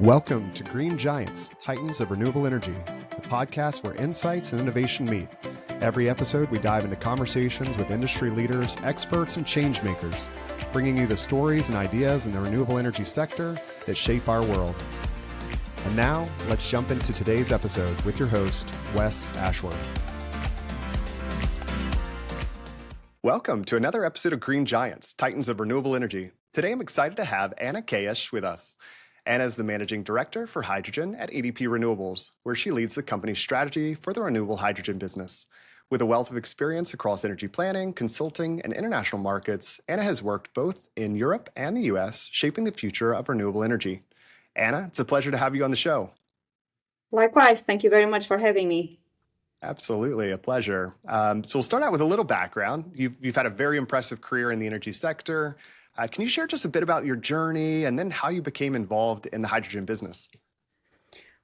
Welcome to Green Giants, Titans of Renewable Energy, the podcast where insights and innovation meet. Every episode, we dive into conversations with industry leaders, experts, and change makers, bringing you the stories and ideas in the renewable energy sector that shape our world. And now, let's jump into today's episode with your host, Wes Ashworth. Welcome to another episode of Green Giants, Titans of Renewable Energy. Today, I'm excited to have Ana Quelhas with us. Ana is the Managing Director for Hydrogen at EDP Renewables, where she leads the company's strategy for the renewable hydrogen business. With a wealth of experience across energy planning, consulting, and international markets, Ana has worked both in Europe and the US, shaping the future of renewable energy. Ana, it's a pleasure to have you on the show. Likewise, thank you very much for having me. Absolutely, a pleasure. So we'll start out with a little background. You've had a very impressive career in the energy sector. Can you share just a bit about your journey and then how you became involved in the hydrogen business?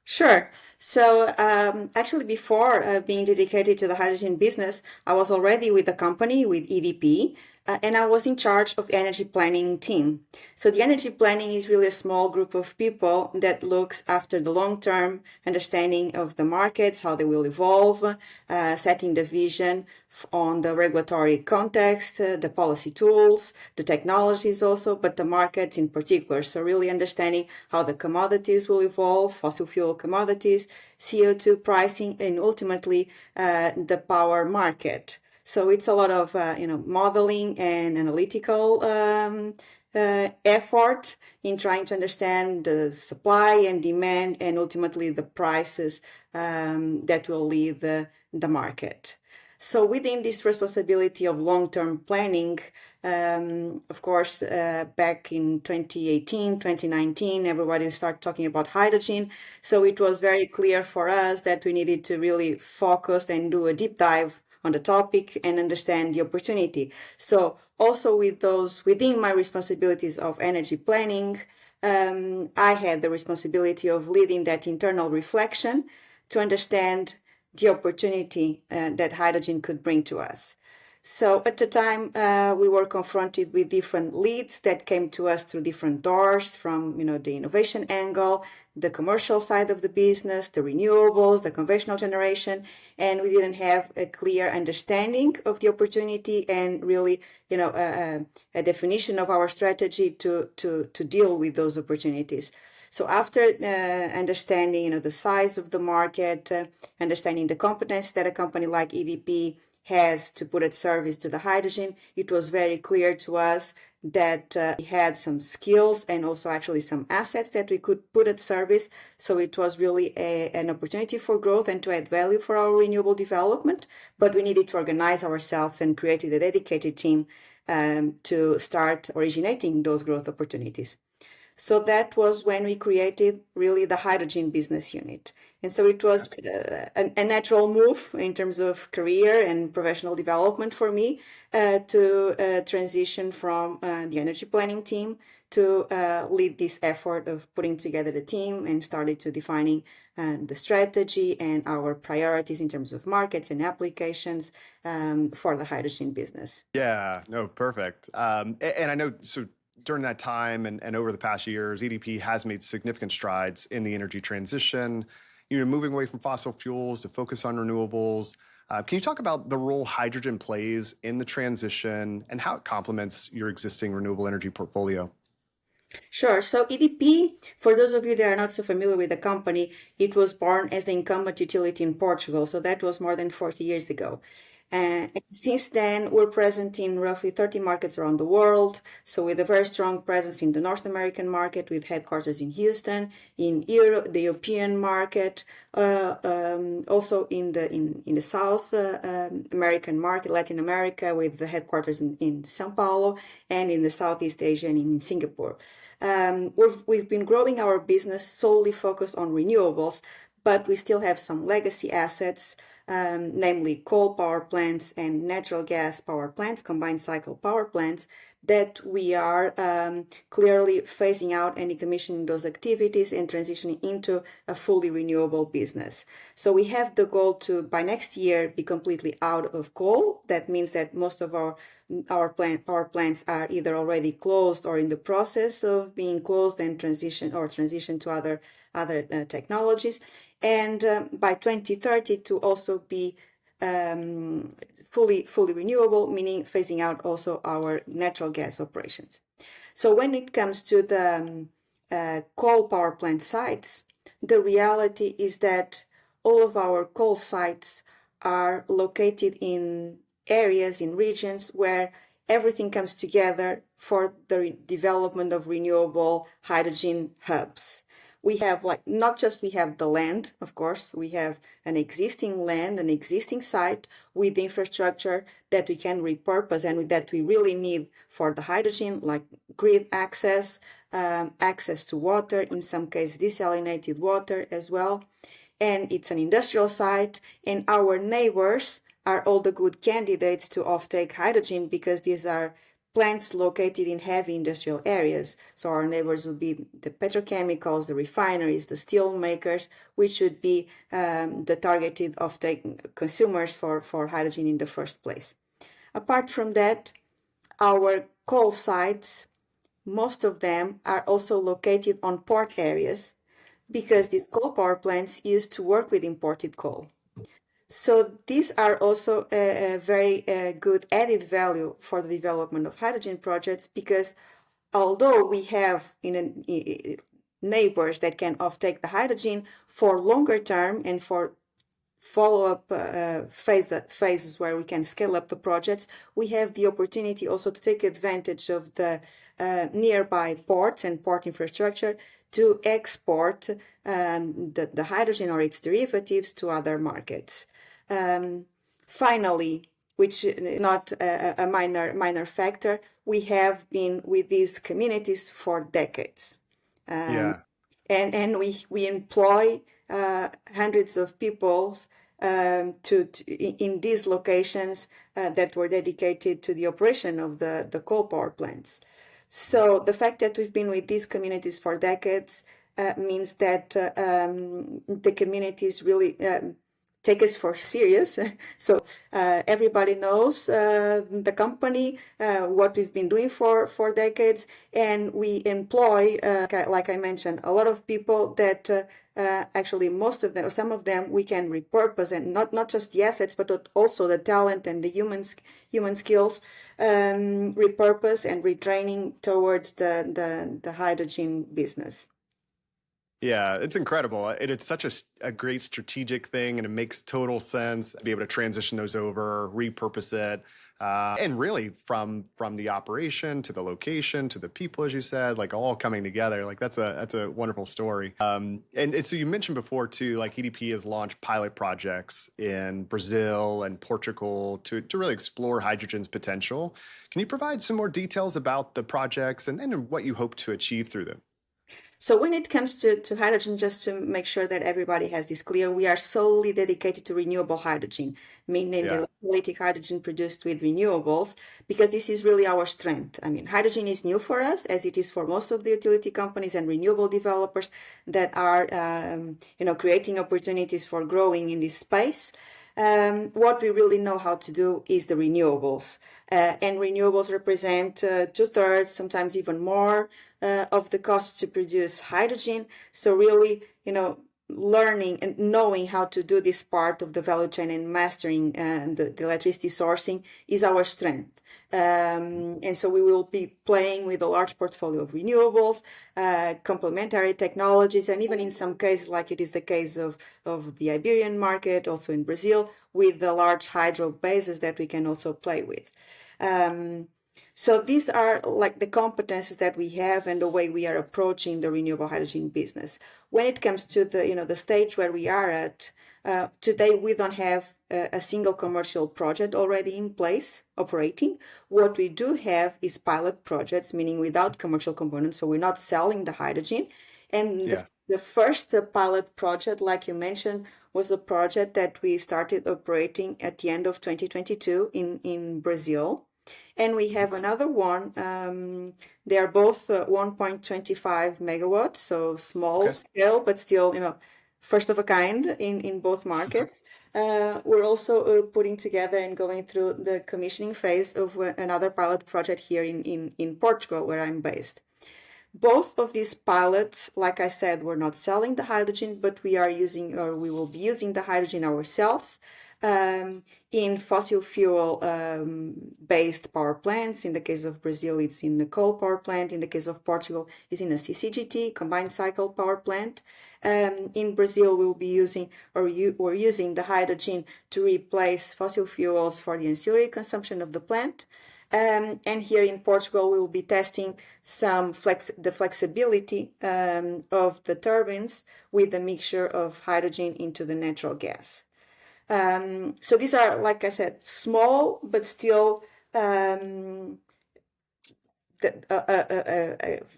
Sure. So actually, before being dedicated to the hydrogen business, I was already with the company, with EDP, and I was in charge of the energy planning team. So the energy planning is really a small group of people that looks after the long-term understanding of the markets, how they will evolve, setting the vision on the regulatory context, the policy tools, the technologies also, but the markets in particular. So really understanding how the commodities will evolve, fossil fuel commodities, CO2 pricing, and ultimately the power market. So it's a lot of modeling and analytical effort in trying to understand the supply and demand and ultimately the prices that will lead the market. So within this responsibility of long-term planning, of course, back in 2018, 2019, everybody started talking about hydrogen. So it was very clear for us that we needed to really focus and do a deep dive on the topic and understand the opportunity. So also within my responsibilities of energy planning, I had the responsibility of leading that internal reflection to understand the opportunity that hydrogen could bring to us. So at the time, we were confronted with different leads that came to us through different doors from, the innovation angle, the commercial side of the business, the renewables, the conventional generation, and we didn't have a clear understanding of the opportunity and really, a definition of our strategy to deal with those opportunities. So after understanding, the size of the market, understanding the competence that a company like EDP has to put its service to the hydrogen, it was very clear to us that we had some skills and also actually some assets that we could put at service. So it was really an opportunity for growth and to add value for our renewable development. But we needed to organize ourselves and created a dedicated team to start originating those growth opportunities. So that was when we created really the hydrogen business unit. And so it was a natural move in terms of career and professional development for me to transition from the energy planning team to lead this effort of putting together the team and started to defining the strategy and our priorities in terms of markets and applications for the hydrogen business. Yeah, no, perfect. And I know, so during that time and over the past years, EDP has made significant strides in the energy transition, moving away from fossil fuels to focus on renewables. Can you talk about the role hydrogen plays in the transition and how it complements your existing renewable energy portfolio? Sure. So EDP, for those of you that are not so familiar with the company, it was born as the incumbent utility in Portugal. So that was more than 40 years ago. And since then, we're present in roughly 30 markets around the world. So with a very strong presence in the North American market, with headquarters in Houston, in Europe, the European market, also in the South American market, Latin America, with the headquarters in São Paulo, and in the Southeast Asia and in Singapore. We've been growing our business solely focused on renewables, but we still have some legacy assets, namely coal power plants and natural gas power plants, combined cycle power plants, that we are clearly phasing out and decommissioning those activities and transitioning into a fully renewable business. So we have the goal to, by next year, be completely out of coal. That means that most of our power plants are either already closed or in the process of being closed and transition to other technologies. And by 2030 to also be fully renewable, meaning phasing out also our natural gas operations. So when it comes to the coal power plant sites, the reality is that all of our coal sites are located in areas, in regions where everything comes together for the development of renewable hydrogen hubs. We have not just we have the land, of course, we have an existing land, an existing site with infrastructure that we can repurpose and that we really need for the hydrogen, like grid access, access to water, in some cases desalinated water as well. And it's an industrial site, and our neighbors are all the good candidates to offtake hydrogen because these are plants located in heavy industrial areas. So our neighbors would be the petrochemicals, the refineries, the steel makers, which should be the targeted offtake consumers for hydrogen in the first place. Apart from that, our coal sites, most of them are also located on port areas because these coal power plants used to work with imported coal. So these are also a very good added value for the development of hydrogen projects because although we have neighbors that can offtake the hydrogen for longer term and for follow-up phases where we can scale up the projects, we have the opportunity also to take advantage of the nearby ports and port infrastructure to export the hydrogen or its derivatives to other markets. Finally, which is not a minor factor, we have been with these communities for decades. And we employ hundreds of people in these locations that were dedicated to the operation of the coal power plants. So the fact that we've been with these communities for decades means that the communities really take us for serious. So everybody knows the company, what we've been doing for decades, and we employ, like I mentioned, a lot of people that actually some of them we can repurpose, and not just the assets, but also the talent and the human skills, repurpose and retraining towards the hydrogen business. Yeah, it's incredible. It's such a great strategic thing, and it makes total sense to be able to transition those over, repurpose it, and really from the operation to the location to the people, as you said, like all coming together. Like that's a wonderful story. And so you mentioned before too, like EDP has launched pilot projects in Brazil and Portugal to really explore hydrogen's potential. Can you provide some more details about the projects and what you hope to achieve through them? So when it comes to hydrogen, just to make sure that everybody has this clear, we are solely dedicated to renewable hydrogen, meaning the electrolytic hydrogen produced with renewables, because this is really our strength. I mean, hydrogen is new for us, as it is for most of the utility companies and renewable developers that are, creating opportunities for growing in this space. What we really know how to do is the renewables. And renewables represent 2/3, sometimes even more, of the cost to produce hydrogen. So really, learning and knowing how to do this part of the value chain and mastering the electricity sourcing is our strength. And so we will be playing with a large portfolio of renewables, complementary technologies, and even in some cases, like it is the case of the Iberian market, also in Brazil, with the large hydro bases that we can also play with. So these are like the competences that we have and the way we are approaching the renewable hydrogen business. When it comes to the stage where we are at, today we don't have a single commercial project already in place operating. What we do have is pilot projects, meaning without commercial components, so we're not selling the hydrogen. And the first pilot project, like you mentioned, was a project that we started operating at the end of 2022 in Brazil. And we have another one. They are both 1.25 megawatts, so small Okay. scale, but still, first of a kind in both markets. We're also putting together and going through the commissioning phase of another pilot project here in Portugal, where I'm based. Both of these pilots, like I said, we're not selling the hydrogen, but we are using, or we will be using the hydrogen ourselves in fossil fuel based power plants. In the case of Brazil, it's in the coal power plant. In the case of Portugal, it's in a CCGT, combined cycle power plant. In Brazil, we'll be using, we're using the hydrogen to replace fossil fuels for the ancillary consumption of the plant. And here in Portugal, we will be testing the flexibility of the turbines with the mixture of hydrogen into the natural gas. So these are, like I said, small, but still a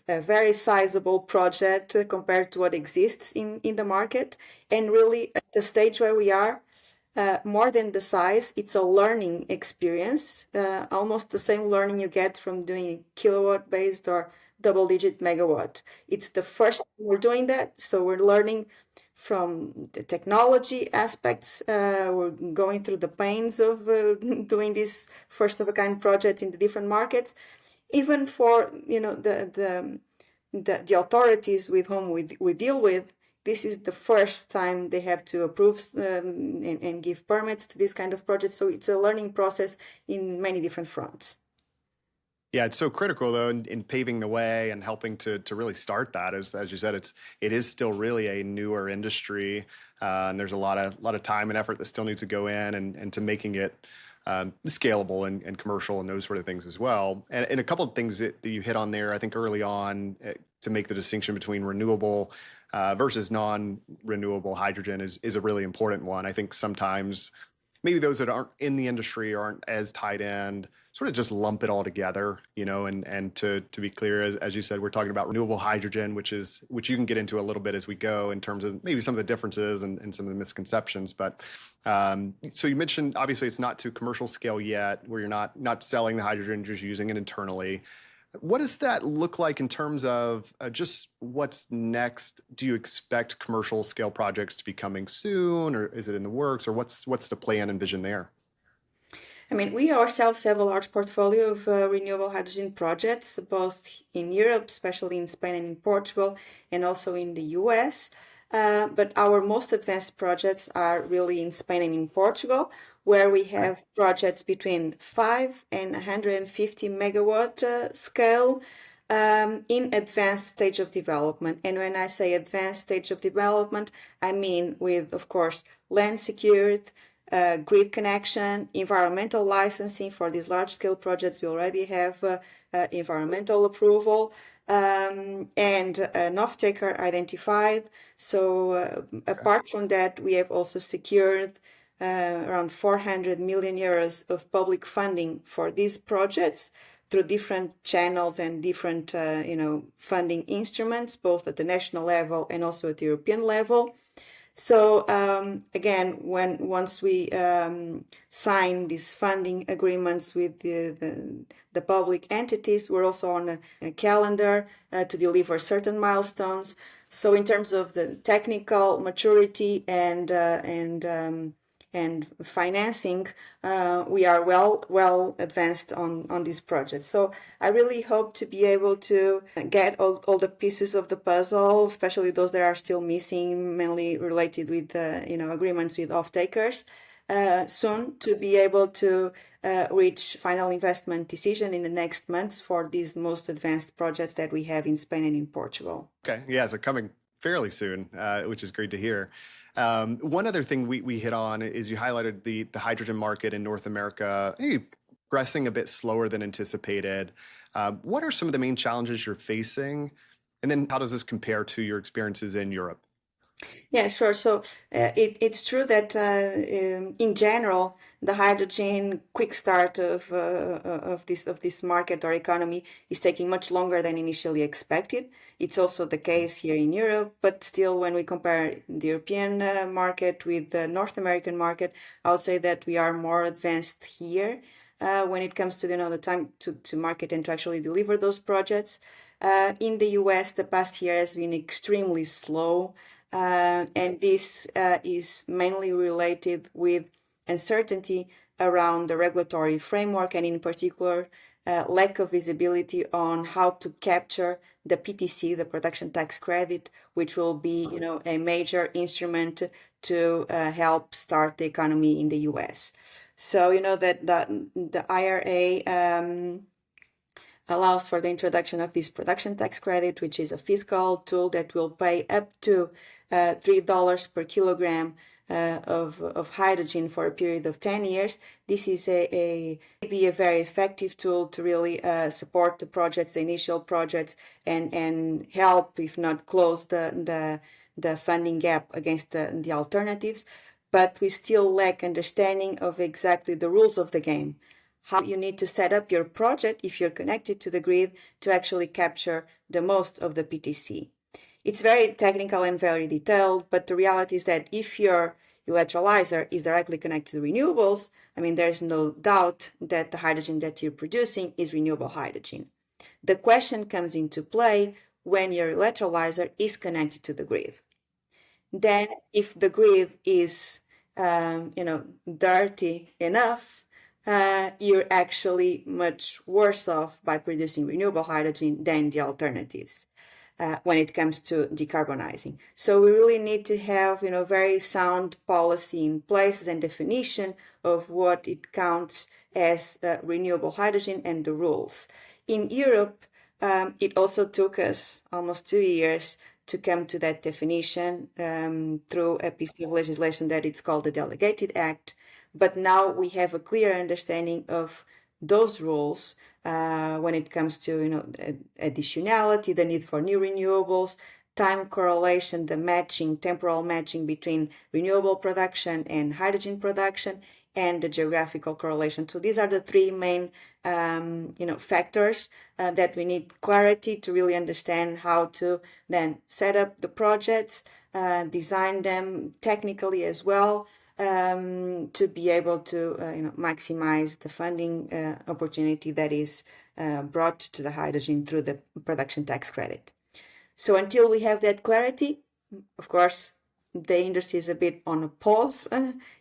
very sizable project compared to what exists in the market. And really, at the stage where we are, more than the size, it's a learning experience, almost the same learning you get from doing kilowatt-based or double-digit megawatt. It's the first time we're doing that, so we're learning from the technology aspects. We're going through the pains of doing this first-of-a-kind project in the different markets. Even for the authorities with whom we deal with, this is the first time they have to approve and give permits to this kind of project. So it's a learning process in many different fronts. Yeah, it's so critical though in paving the way and helping to really start that. As you said, it is still really a newer industry, and there's a lot of time and effort that still needs to go in and to making it scalable and commercial and those sort of things as well. And a couple of things that you hit on there, I think early on, to make the distinction between renewable versus non-renewable hydrogen is a really important one. I think sometimes maybe those that aren't in the industry aren't as tied in, sort of just lump it all together, and to be clear, as you said, we're talking about renewable hydrogen, which you can get into a little bit as we go in terms of maybe some of the differences and some of the misconceptions. But so you mentioned, obviously it's not to commercial scale yet, where you're not selling the hydrogen, just using it internally. What does that look like in terms of just what's next? Do you expect commercial scale projects to be coming soon, or is it in the works, or what's the plan and vision there? I mean, we ourselves have a large portfolio of renewable hydrogen projects, both in Europe, especially in Spain and in Portugal, and also in the US. But our most advanced projects are really in Spain and in Portugal, where we have projects between 5 and 150 megawatt scale in advanced stage of development. And when I say advanced stage of development, I mean with, of course, land secured, grid connection, environmental licensing. For these large-scale projects, we already have environmental approval and an off-taker identified. So apart from that, we have also secured around 400 million euros of public funding for these projects through different channels and different funding instruments, both at the national level and also at the European level. So again, once we sign these funding agreements with the public entities, we're also on a calendar to deliver certain milestones. So in terms of the technical maturity and financing, we are well advanced on these projects. So I really hope to be able to get all the pieces of the puzzle, especially those that are still missing, mainly related with agreements with off-takers, soon, to be able to reach final investment decision in the next months for these most advanced projects that we have in Spain and in Portugal. Okay, yeah, so coming fairly soon, which is great to hear. One other thing we hit on is you highlighted the hydrogen market in North America, maybe progressing a bit slower than anticipated. What are some of the main challenges you're facing? And then how does this compare to your experiences in Europe? Yeah, sure. So it's true that in general, the hydrogen quick start of this market or economy is taking much longer than initially expected. It's also the case here in Europe, but still, when we compare the European market with the North American market, I would say that we are more advanced here. when it comes to the time to market and to actually deliver those projects. In the US, the past year has been extremely slow, and this is mainly related with uncertainty around the regulatory framework, and in particular, lack of visibility on how to capture the PTC, the production tax credit, which will be, a major instrument to help start the economy in the US. So, that the IRA allows for the introduction of this production tax credit, which is a fiscal tool that will pay up to $3 per kilogram of hydrogen for a period of 10 years. This is be a very effective tool to really support the projects, the initial projects, and help, if not close the funding gap against the alternatives. But we still lack understanding of exactly the rules of the game. How you need to set up your project if you're connected to the grid to actually capture the most of the PTC. It's very technical and very detailed, but the reality is that if your electrolyzer is directly connected to the renewables, there's no doubt that the hydrogen that you're producing is renewable hydrogen. The question comes into play when your electrolyzer is connected to the grid. Then if the grid is, dirty enough, you're actually much worse off by producing renewable hydrogen than the alternatives when it comes to decarbonizing. So we really need to have, very sound policy in place and definition of what it counts as renewable hydrogen and the rules. In Europe, it also took us almost 2 years to come to that definition through a piece of legislation that it's called the Delegated Act. But now we have a clear understanding of those rules when it comes to additionality, the need for new renewables, time correlation, the matching, temporal matching between renewable production and hydrogen production, and the geographical correlation. So these are the three main factors that we need clarity to really understand how to then set up the projects, design them technically as well, to be able to maximize the funding opportunity that is brought to the hydrogen through the production tax credit. So until we have that clarity, of course, the industry is a bit on a pause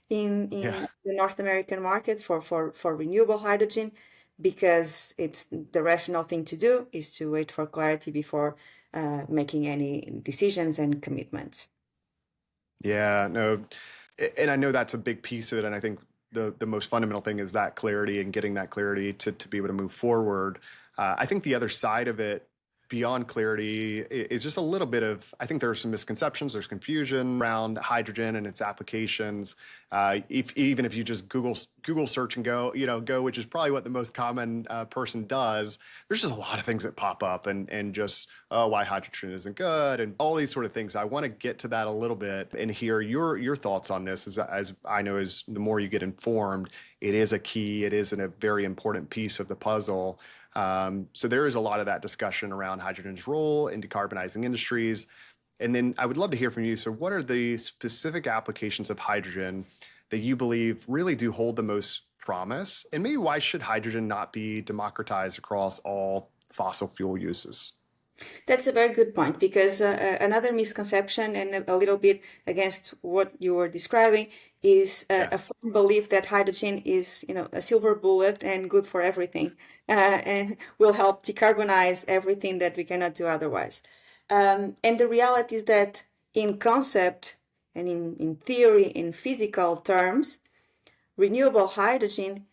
in the North American market for renewable hydrogen, because it's the rational thing to do is to wait for clarity before making any decisions and commitments. Yeah, no, and I know that's a big piece of it. And I think the most fundamental thing is that clarity and getting that clarity to be able to move forward. I think the other side of it, beyond clarity, is just a little bit of, I think there are some misconceptions, there's confusion around hydrogen and its applications. Even if you just Google search and go, which is probably what the most common person does, there's just a lot of things that pop up and just, why hydrogen isn't good and all these sort of things. I want to get to that a little bit and hear your thoughts on this. As I know, as the more you get informed, it is a key, it is a very important piece of the puzzle. So there is a lot of that discussion around hydrogen's role in decarbonizing industries. And then I would love to hear from you. So what are the specific applications of hydrogen that you believe really do hold the most promise? And maybe why should hydrogen not be democratized across all fossil fuel uses? That's a very good point, because another misconception and a little bit against what you were describing is a firm belief that hydrogen is, a silver bullet and good for everything, and will help decarbonize everything that we cannot do otherwise. And the reality is that in concept and in theory, in physical terms, renewable hydrogen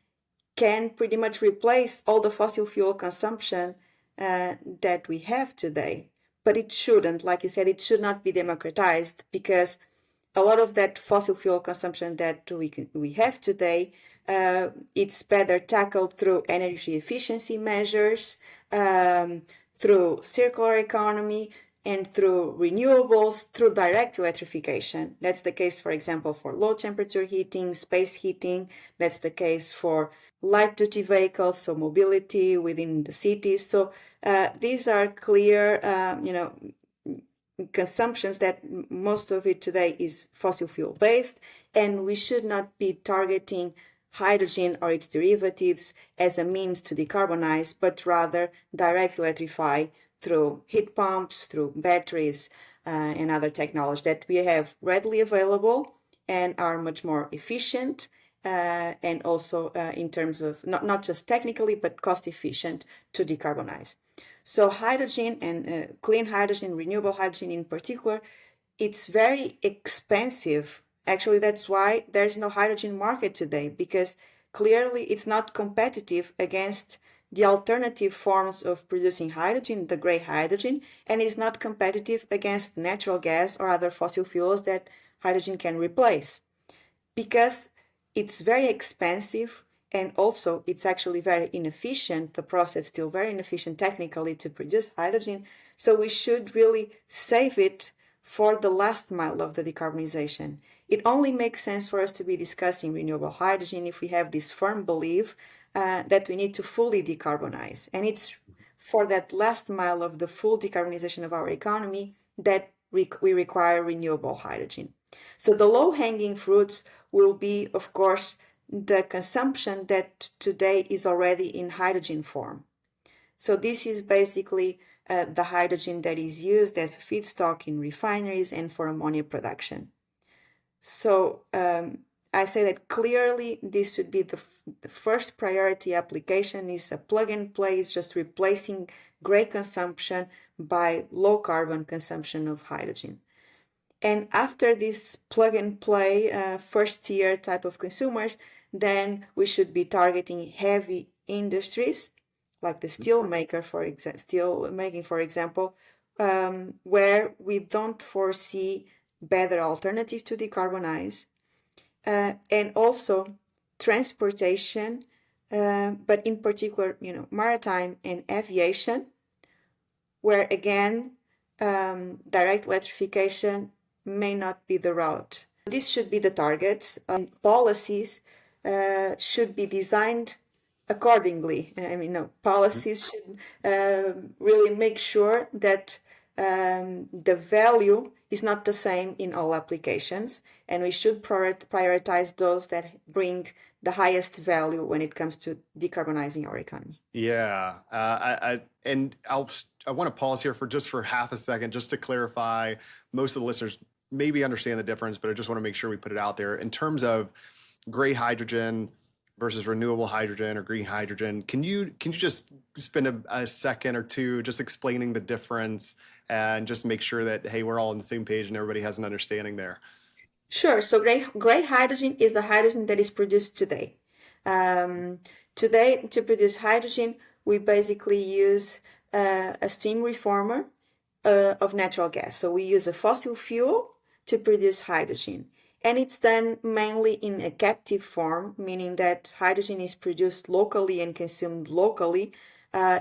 can pretty much replace all the fossil fuel consumption that we have today. But it shouldn't, like you said, it should not be democratized, because a lot of that fossil fuel consumption that we have today, it's better tackled through energy efficiency measures, through circular economy, and through renewables, through direct electrification. That's the case, for example, for low temperature heating, space heating. That's the case for light duty vehicles, so mobility within the cities. So these are clear, consumptions that most of it today is fossil fuel based, and we should not be targeting hydrogen or its derivatives as a means to decarbonize, but rather directly electrify through heat pumps, through batteries, and other technologies that we have readily available and are much more efficient, and also in terms of not just technically, but cost efficient to decarbonize. So hydrogen and clean hydrogen, renewable hydrogen in particular, it's very expensive. Actually, that's why there's no hydrogen market today, because clearly it's not competitive against the alternative forms of producing hydrogen, the gray hydrogen, and is not competitive against natural gas or other fossil fuels that hydrogen can replace, because it's very expensive, and also it's actually very inefficient. The process is still very inefficient technically to produce hydrogen. So we should really save it for the last mile of the decarbonization. It only makes sense for us to be discussing renewable hydrogen if we have this firm belief that we need to fully decarbonize. And it's for that last mile of the full decarbonization of our economy that we require renewable hydrogen. So the low-hanging fruits will be, of course, the consumption that today is already in hydrogen form. So this is basically the hydrogen that is used as a feedstock in refineries and for ammonia production. So I say that clearly this should be the first priority application. Is a plug and play, is just replacing gray consumption by low carbon consumption of hydrogen. And after this plug and play first tier type of consumers, then we should be targeting heavy industries like the steel making, for example, where we don't foresee better alternatives to decarbonize, and also transportation, but in particular, maritime and aviation, where again, direct electrification may not be the route. This should be the targets, and policies should be designed accordingly. Policies should really make sure that the value is not the same in all applications, and we should prioritize those that bring the highest value when it comes to decarbonizing our economy. Yeah, I want to pause here for half a second just to clarify. Most of the listeners maybe understand the difference, but I just want to make sure we put it out there in terms of gray hydrogen versus renewable hydrogen or green hydrogen. Can you just spend a second or two just explaining the difference and just make sure that, hey, we're all on the same page and everybody has an understanding there? Sure. So gray hydrogen is the hydrogen that is produced today. Today, to produce hydrogen, we basically use a steam reformer of natural gas. So we use a fossil fuel to produce hydrogen. And it's done mainly in a captive form, meaning that hydrogen is produced locally and consumed locally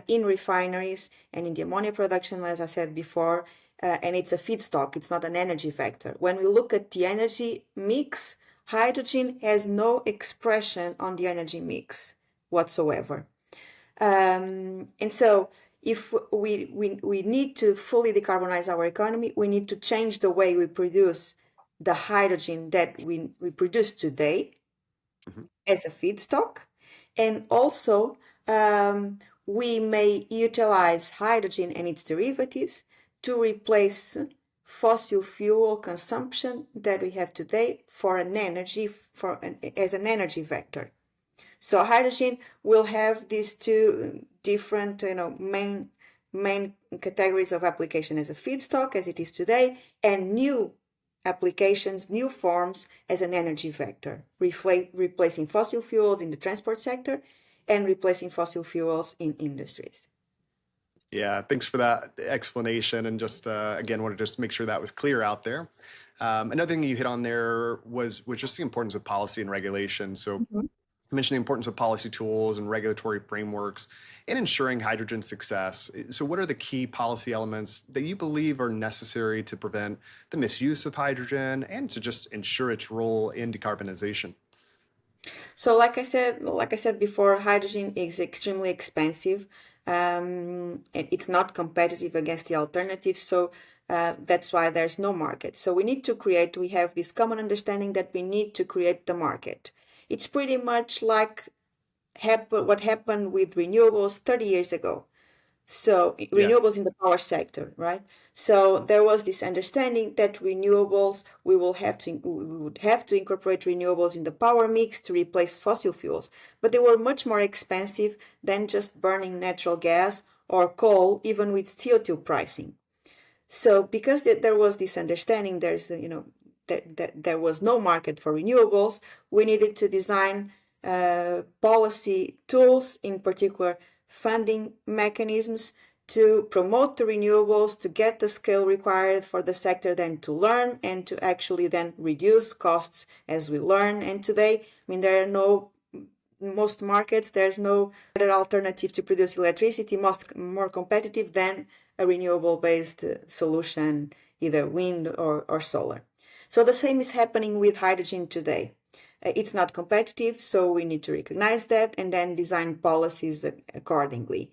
in refineries and in the ammonia production, as I said before, and it's a feedstock, it's not an energy vector. When we look at the energy mix, hydrogen has no expression on the energy mix whatsoever. And so if we need to fully decarbonize our economy, we need to change the way we produce the hydrogen that we produce today as a feedstock. And also, we may utilize hydrogen and its derivatives to replace fossil fuel consumption that we have today as an energy vector. So hydrogen will have these two different main categories of application as a feedstock as it is today, and new applications, new forms as an energy vector, replacing fossil fuels in the transport sector and replacing fossil fuels in industries. Yeah, thanks for that explanation. And just again, want to just make sure that was clear out there. Another thing you hit on there was just the importance of policy and regulation. So you mentioned the importance of policy tools and regulatory frameworks in ensuring hydrogen success. So what are the key policy elements that you believe are necessary to prevent the misuse of hydrogen and to just ensure its role in decarbonization? So like I said before, hydrogen is extremely expensive. And it's not competitive against the alternatives. So that's why there's no market. So we have this common understanding that we need to create the market. It's pretty much like what happened with renewables 30 years ago. So Yeah. renewables in the power sector, right? So there was this understanding that renewables, we would have to incorporate renewables in the power mix to replace fossil fuels, but they were much more expensive than just burning natural gas or coal, even with CO2 pricing. So because there was this understanding, that there was no market for renewables, we needed to design policy tools, in particular funding mechanisms, to promote the renewables, to get the scale required for the sector then to learn and to actually then reduce costs as we learn. And today, I mean, there are no most markets, there's no better alternative to produce electricity more competitive than a renewable based solution, either wind or solar. So the same is happening with hydrogen today. It's not competitive, so we need to recognize that and then design policies accordingly.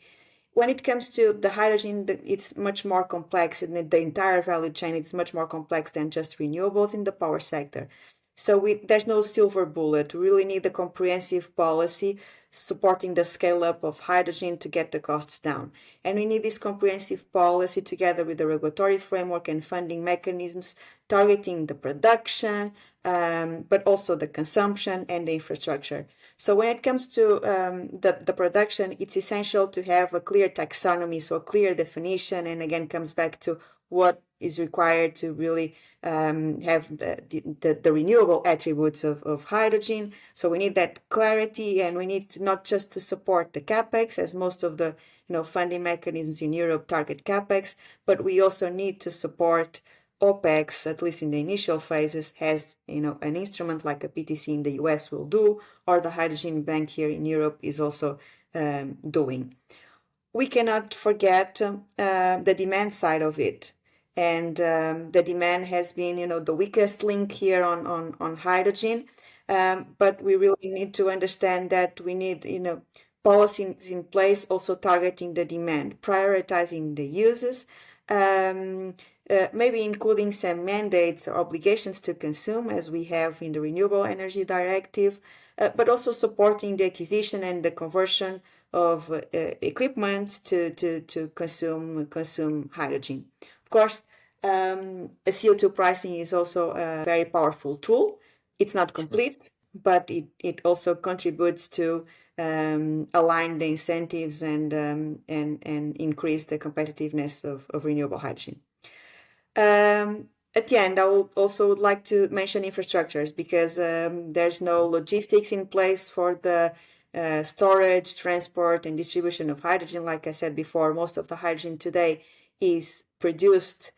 When it comes to the hydrogen, it's much more complex, and the entire value chain is much more complex than just renewables in the power sector. So there's no silver bullet. We really need a comprehensive policy supporting the scale up of hydrogen to get the costs down. And we need this comprehensive policy together with the regulatory framework and funding mechanisms targeting the production, but also the consumption and the infrastructure. So when it comes to the production, it's essential to have a clear taxonomy, so a clear definition, and again comes back to what is required to really have the renewable attributes of hydrogen. So we need that clarity, and we need to not just to support the capex, as most of the funding mechanisms in Europe target capex, but we also need to support OPEX, at least in the initial phases, has an instrument like a PTC in the US will do, or the Hydrogen Bank here in Europe is also doing. We cannot forget the demand side of it. And the demand has been, the weakest link here on hydrogen. But we really need to understand that we need, policies in place also targeting the demand, prioritizing the uses, maybe including some mandates or obligations to consume, as we have in the Renewable Energy Directive, but also supporting the acquisition and the conversion of equipment to consume hydrogen. Of course, a CO2 pricing is also a very powerful tool. It's not complete, but it also contributes to align the incentives and increase the competitiveness of renewable hydrogen. At the end, I would like to mention infrastructures, because there's no logistics in place for the storage, transport, and distribution of hydrogen. Like I said before, most of the hydrogen today is produced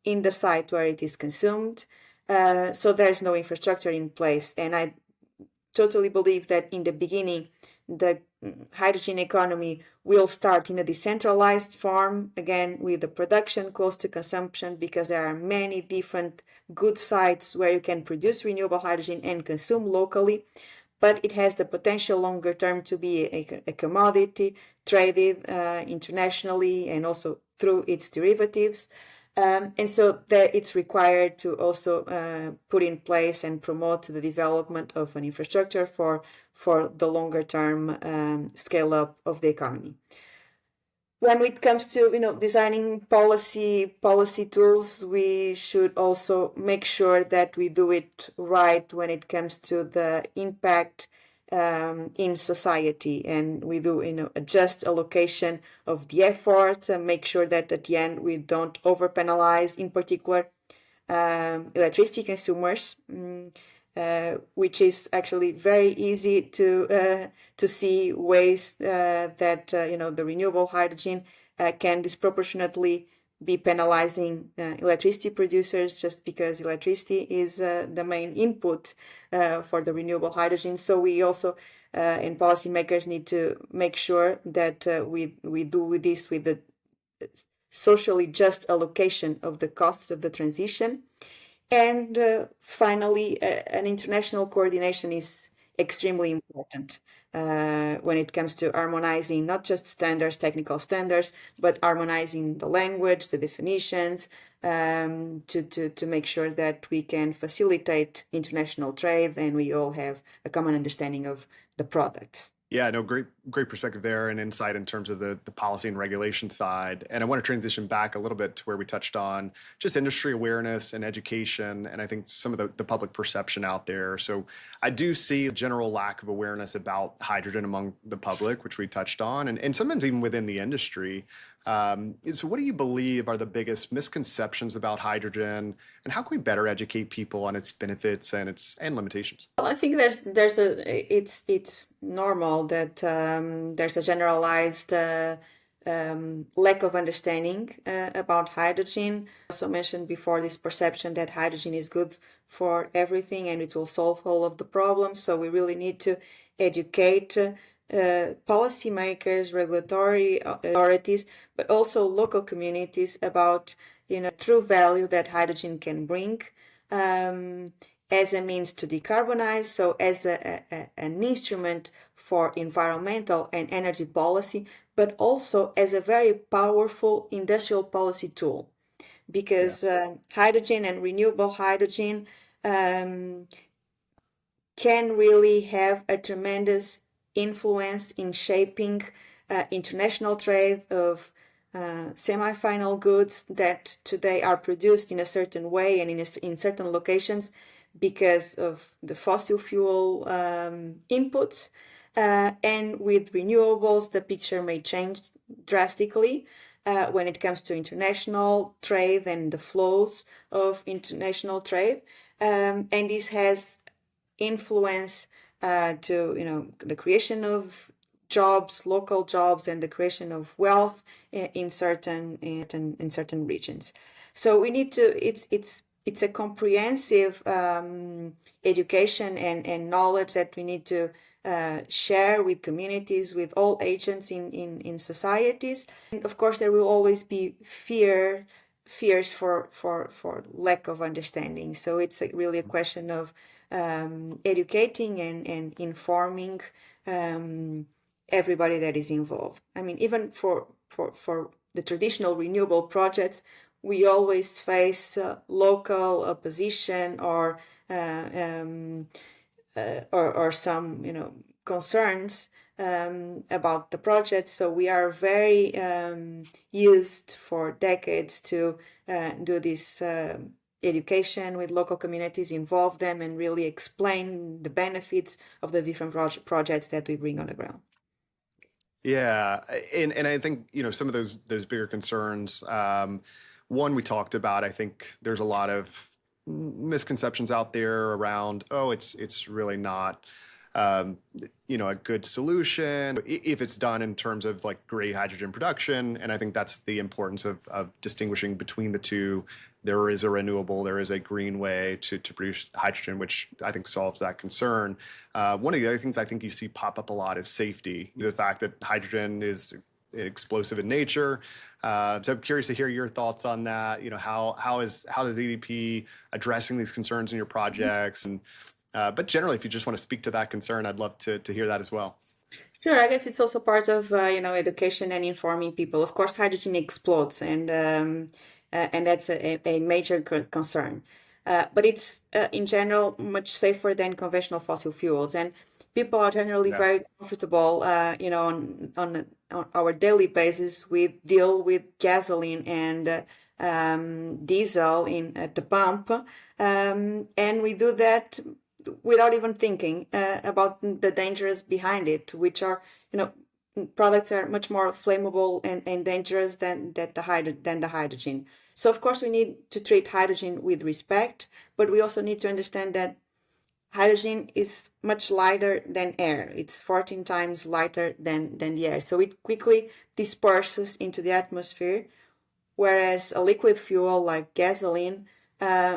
in the site where it is consumed. So there's no infrastructure in place. And I totally believe that in the beginning, the hydrogen economy will start in a decentralized form, again, with the production close to consumption, because there are many different good sites where you can produce renewable hydrogen and consume locally. But it has the potential longer term to be a commodity traded internationally and also through its derivatives. And so it's required to also put in place and promote the development of an infrastructure for the longer term scale up of the economy. When it comes to designing policy tools, we should also make sure that we do it right when it comes to the impact in society, and we do a just allocation of the effort and make sure that at the end we don't over penalize, in particular, electricity consumers, which is actually very easy to see ways that the renewable hydrogen can disproportionately be penalizing electricity producers, just because electricity is the main input for the renewable hydrogen. So we also and policymakers need to make sure that we do this with the socially just allocation of the costs of the transition. And finally, an international coordination is extremely important when it comes to harmonizing not just standards, technical standards, but harmonizing the language, the definitions, to make sure that we can facilitate international trade and we all have a common understanding of the products. Yeah, no, great perspective there and insight in terms of the policy and regulation side. And I want to transition back a little bit to where we touched on just industry awareness and education, and I think some of the public perception out there. So I do see a general lack of awareness about hydrogen among the public, which we touched on, and sometimes even within the industry. So what do you believe are the biggest misconceptions about hydrogen, and how can we better educate people on its benefits and limitations? Well, I think it's normal that there's a generalized lack of understanding about hydrogen. I also mentioned before this perception that hydrogen is good for everything and it will solve all of the problems. So we really need to educate policymakers, regulatory authorities, but also local communities about true value that hydrogen can bring. As a means to decarbonize, so as an instrument for environmental and energy policy, but also as a very powerful industrial policy tool, because hydrogen and renewable hydrogen can really have a tremendous influence in shaping international trade of semi-final goods that today are produced in a certain way and in certain locations because of the fossil fuel inputs. And with renewables, the picture may change drastically when it comes to international trade and the flows of international trade. And this has influence to the creation of jobs, local jobs, and the creation of wealth in certain regions. So we need to. It's a comprehensive education and knowledge that we need to share with communities, with all agents in societies. And of course, there will always be fears for lack of understanding. So it's really a question of educating and informing everybody that is involved. I mean, even for the traditional renewable projects, we always face local opposition or some concerns about the project. So we are very used for decades to do this education with local communities, involve them, and really explain the benefits of the different projects that we bring on the ground. Yeah, and I think some of those bigger concerns. One we talked about. I think there's a lot of misconceptions out there around. Oh, it's really not a good solution if it's done in terms of like gray hydrogen production. And I think that's the importance of distinguishing between the two. There is a renewable, there is a green way to produce hydrogen, which I think solves that concern. One of the other things I think you see pop up a lot is safety. The fact that hydrogen is explosive in nature. So I'm curious to hear your thoughts on that. How does EDP addressing these concerns in your projects? And but generally, if you just want to speak to that concern, I'd love to hear that as well. Sure, I guess it's also part of education and informing people. Of course, hydrogen explodes, and that's a major concern. But it's in general much safer than conventional fossil fuels, and people are generally Yeah. very comfortable, on our daily basis. We deal with gasoline and diesel at the pump, and we do that without even thinking about the dangers behind it, which are, products are much more flammable and dangerous than the hydrogen. So of course we need to treat hydrogen with respect, but we also need to understand that hydrogen is much lighter than air. It's 14 times lighter than the air. So it quickly disperses into the atmosphere, whereas a liquid fuel like gasoline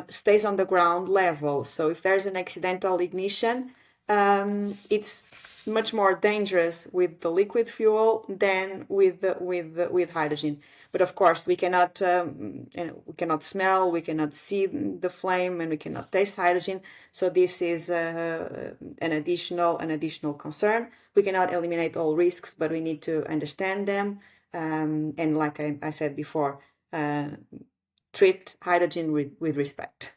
stays on the ground level. So if there's an accidental ignition, it's much more dangerous with the liquid fuel than with hydrogen. But of course, we cannot smell, we cannot see the flame, and we cannot taste hydrogen. So this is an additional concern. We cannot eliminate all risks, but we need to understand them. And like I said before, treat hydrogen with respect.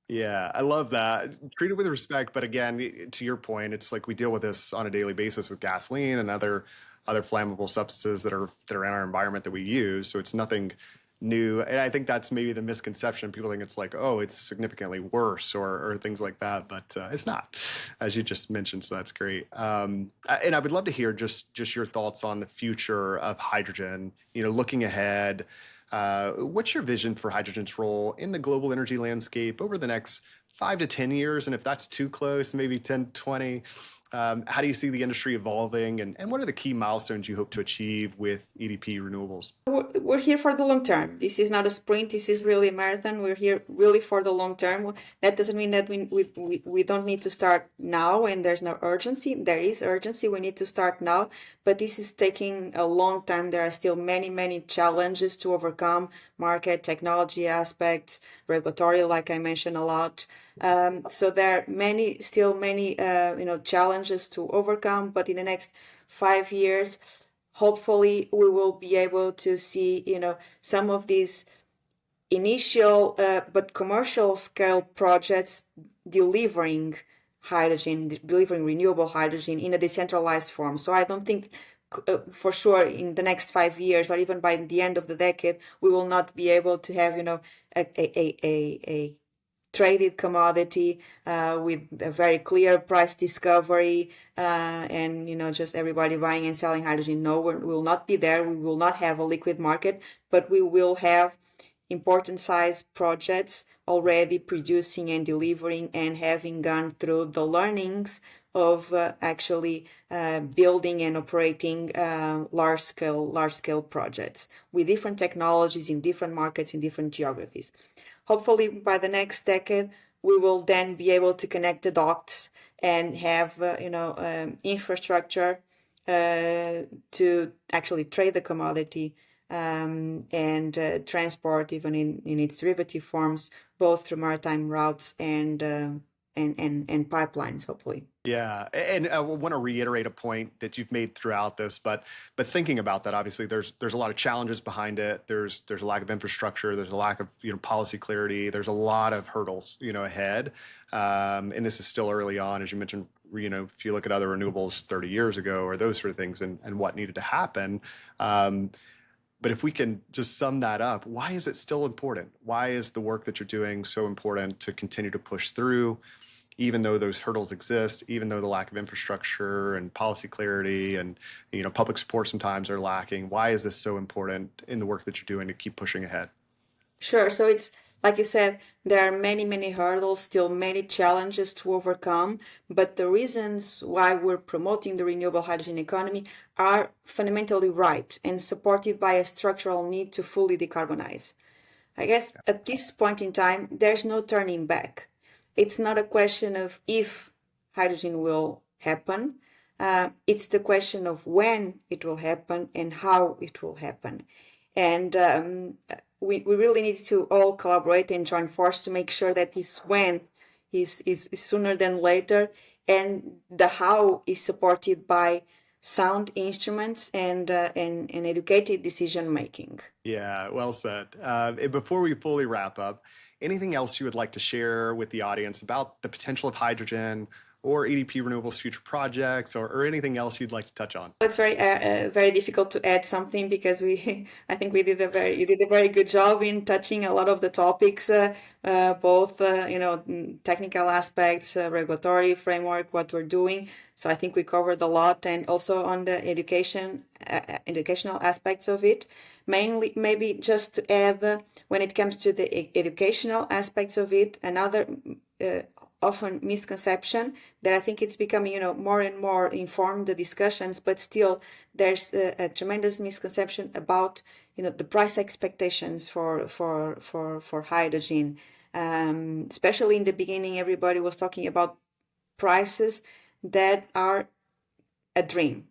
Yeah, I love that. Treat it with respect, but again, to your point, it's like we deal with this on a daily basis with gasoline and other flammable substances that are in our environment that we use. So it's nothing new. And I think that's maybe the misconception. People think it's like, oh, it's significantly worse or things like that, but it's not, as you just mentioned. So that's great. And I would love to hear just your thoughts on the future of hydrogen. You know, looking ahead. What's your vision for hydrogen's role in the global energy landscape over the next 5 to 10 years? And if that's too close, maybe 10, 20, how do you see the industry evolving? And what are the key milestones you hope to achieve with EDP Renewables? We're here for the long term. This is not a sprint. This is really a marathon. We're here really for the long term. That doesn't mean that we don't need to start now and there's no urgency. There is urgency. We need to start now, but this is taking a long time. There are still many, many challenges to overcome, market, technology aspects, regulatory, like I mentioned a lot. So there are still many challenges to overcome, but in the next 5 years, hopefully we will be able to see some of these initial but commercial scale projects delivering renewable hydrogen in a decentralized form. So I don't think for sure in the next 5 years or even by the end of the decade we will not be able to have a traded commodity with a very clear price discovery and just everybody buying and selling hydrogen. No, we will not be there. We will not have a liquid market, but we will have important size projects already producing and delivering and having gone through the learnings of actually building and operating large scale projects with different technologies in different markets in different geographies. Hopefully by the next decade, we will then be able to connect the dots and have, infrastructure to actually trade the commodity and transport even in its derivative forms, both through maritime routes and pipelines, hopefully. Yeah, and I want to reiterate a point that you've made throughout this, but thinking about that, obviously there's a lot of challenges behind it. There's a lack of infrastructure. There's a lack of policy clarity. There's a lot of hurdles ahead, and this is still early on, as you mentioned. If you look at other renewables 30 years ago or those sort of things, and what needed to happen. But if we can just sum that up, why is it still important? Why is the work that you're doing so important to continue to push through? Even though those hurdles exist, even though the lack of infrastructure and policy clarity and public support sometimes are lacking, why is this so important in the work that you're doing to keep pushing ahead? Sure. So it's like you said, there are many, many hurdles, still many challenges to overcome, but the reasons why we're promoting the renewable hydrogen economy are fundamentally right and supported by a structural need to fully decarbonize. I guess at this point in time, there's no turning back. It's not a question of if hydrogen will happen. It's the question of when it will happen and how it will happen. And we really need to all collaborate and join force to make sure that this when is sooner than later, and the how is supported by sound instruments and educated decision making. Yeah, well said. And before we fully wrap up, anything else you would like to share with the audience about the potential of hydrogen or EDP Renewables future projects or anything else you'd like to touch on? It's very difficult to add something because I think you did a very good job in touching a lot of the topics, both technical aspects, regulatory framework, what we're doing. So I think we covered a lot, and also on the educational aspects of it. Mainly, maybe just to add, when it comes to the educational aspects of it, another often misconception that I think it's becoming, more and more informed, the discussions, but still there's a tremendous misconception about, the price expectations for hydrogen. Especially in the beginning, everybody was talking about prices that are a dream.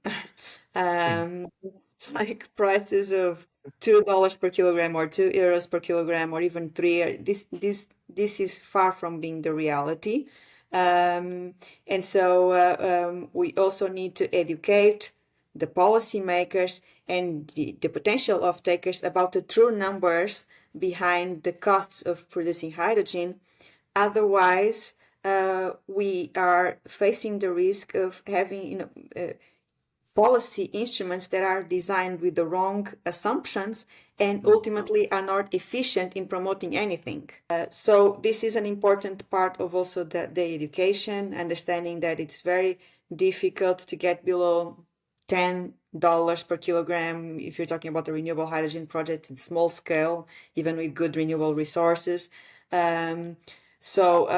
Like prices of $2 per kilogram or €2 per kilogram or even three. This is far from being the reality. And so we also need to educate the policymakers and the potential off-takers about the true numbers behind the costs of producing hydrogen. Otherwise, we are facing the risk of having policy instruments that are designed with the wrong assumptions and ultimately are not efficient in promoting anything. So this is an important part of also the education, understanding that it's very difficult to get below $10 per kilogram if you're talking about a renewable hydrogen project in small scale, even with good renewable resources. So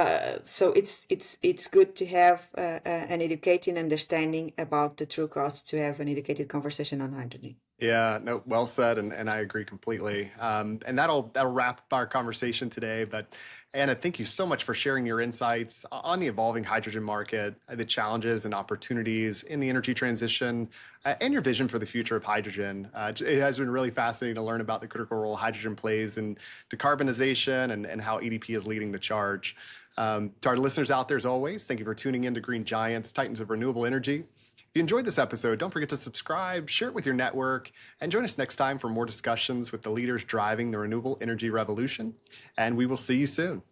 it's good to have an educated understanding about the true costs, to have an educated conversation on hydrogen. Yeah, no, well said, and I agree completely. And that'll wrap up our conversation today. But Anna, thank you so much for sharing your insights on the evolving hydrogen market, the challenges and opportunities in the energy transition, and your vision for the future of hydrogen. It has been really fascinating to learn about the critical role hydrogen plays in decarbonization and how EDP is leading the charge. To our listeners out there, as always, thank you for tuning in to Green Giants, Titans of Renewable Energy. If you enjoyed this episode, don't forget to subscribe, share it with your network, and join us next time for more discussions with the leaders driving the renewable energy revolution. And we will see you soon.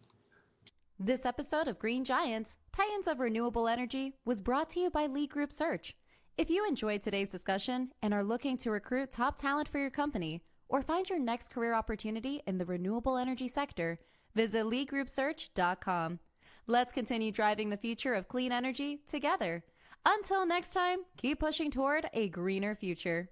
This episode of Green Giants, Titans of Renewable Energy, was brought to you by Lee Group Search. If you enjoyed today's discussion and are looking to recruit top talent for your company or find your next career opportunity in the renewable energy sector, visit leegroupsearch.com. Let's continue driving the future of clean energy together. Until next time, keep pushing toward a greener future.